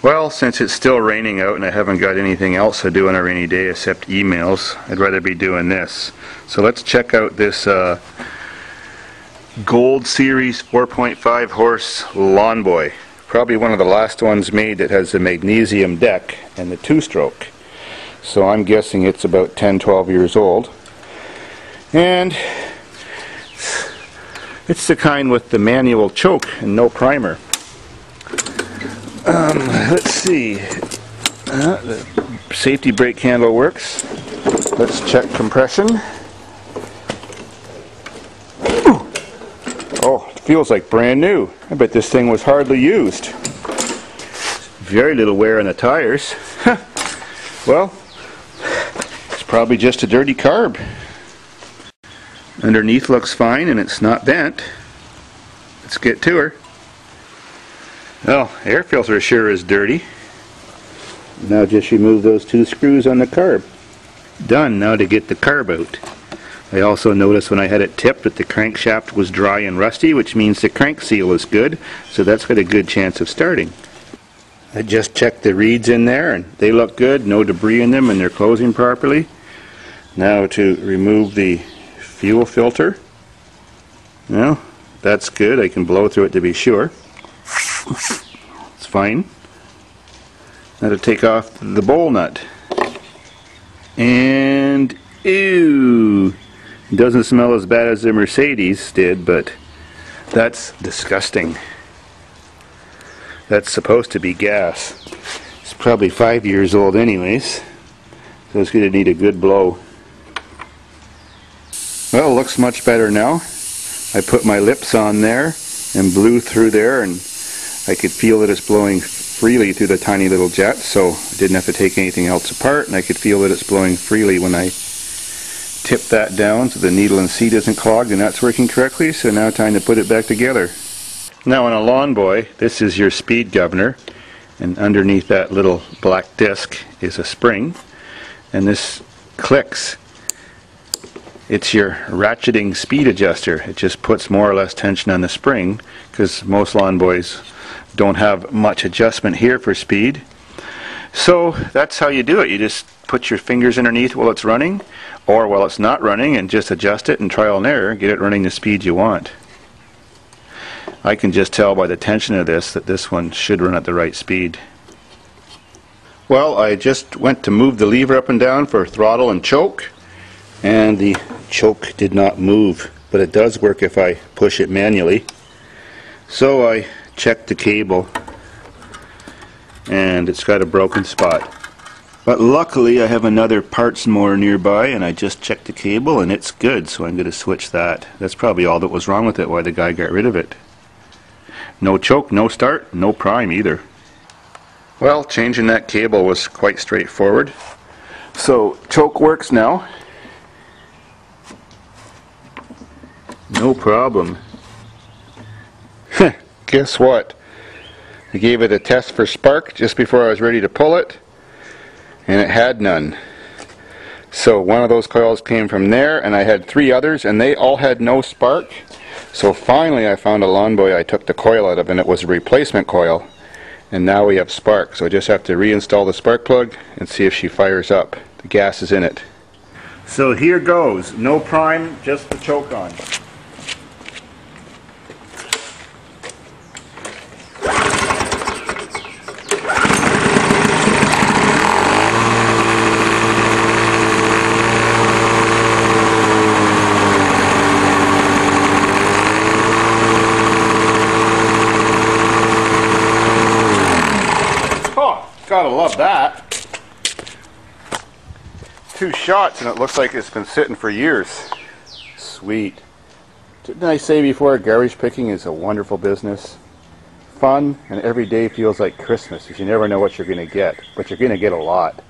Well, since it's still raining out and I haven't got anything else to do on a rainy day except emails, I'd rather be doing this. So let's check out this Gold Series 4.5 horse lawnboy. Probably one of the last ones made that has the magnesium deck and the two-stroke. So I'm guessing it's about 10-12 years old. And it's the kind with the manual choke and no primer. Let's see. The safety brake handle works. Let's check compression. Ooh. Oh, it feels like brand new. I bet this thing was hardly used. Very little wear on the tires. Well, it's probably just a dirty carb. Underneath looks fine and it's not bent. Let's get to her. Well, air filter sure is dirty. Now just remove those two screws on the carb. Done. Now to get the carb out. I also noticed when I had it tipped that the crankshaft was dry and rusty, which means the crank seal is good, so that's got a good chance of starting. I just checked the reeds in there and they look good, no debris in them and they're closing properly. Now to remove the fuel filter. Well, that's good. I can blow through it to be sure. It's fine. Now to take off the bowl nut. And ew! It doesn't smell as bad as the Mercedes did, but that's disgusting. That's supposed to be gas. It's probably 5 years old anyways, so it's going to need a good blow. Well, it looks much better now. I put my lips on there and blew through there, and I could feel that it's blowing freely through the tiny little jet, so I didn't have to take anything else apart, and I could feel that it's blowing freely when I tip that down so the needle and seat isn't clogged, and that's working correctly. So now time to put it back together. Now on a lawnboy, this is your speed governor, and underneath that little black disc is a spring, and this clicks. It's your ratcheting speed adjuster. It just puts more or less tension on the spring, because most lawnboys don't have much adjustment here for speed. So that's how you do it. You just put your fingers underneath while it's running, or while it's not running, and just adjust it and trial and error, get it running the speed you want. I can just tell by the tension of this that this one should run at the right speed. Well, I just went to move the lever up and down for throttle and choke, and the choke did not move, but it does work if I push it manually. So I checked the cable, and it's got a broken spot. But luckily I have another parts mower nearby, and I just checked the cable and it's good, so I'm going to switch that. That's probably all that was wrong with it, why the guy got rid of it. No choke, no start, no prime either. Well, changing that cable was quite straightforward. So choke works now. No problem. Guess what? I gave it a test for spark just before I was ready to pull it, and it had none. So one of those coils came from there, and I had 3 others, and they all had no spark. So finally I found a lawnboy I took the coil out of, and it was a replacement coil, and now we have spark. So I just have to reinstall the spark plug and see if she fires up. The gas is in it. So here goes. No prime, just the choke on. Gotta love that. 2 shots and it looks like it's been sitting for years. Sweet. Didn't I say before, garbage picking is a wonderful business? Fun, and every day feels like Christmas, because you never know what you're going to get, but you're going to get a lot.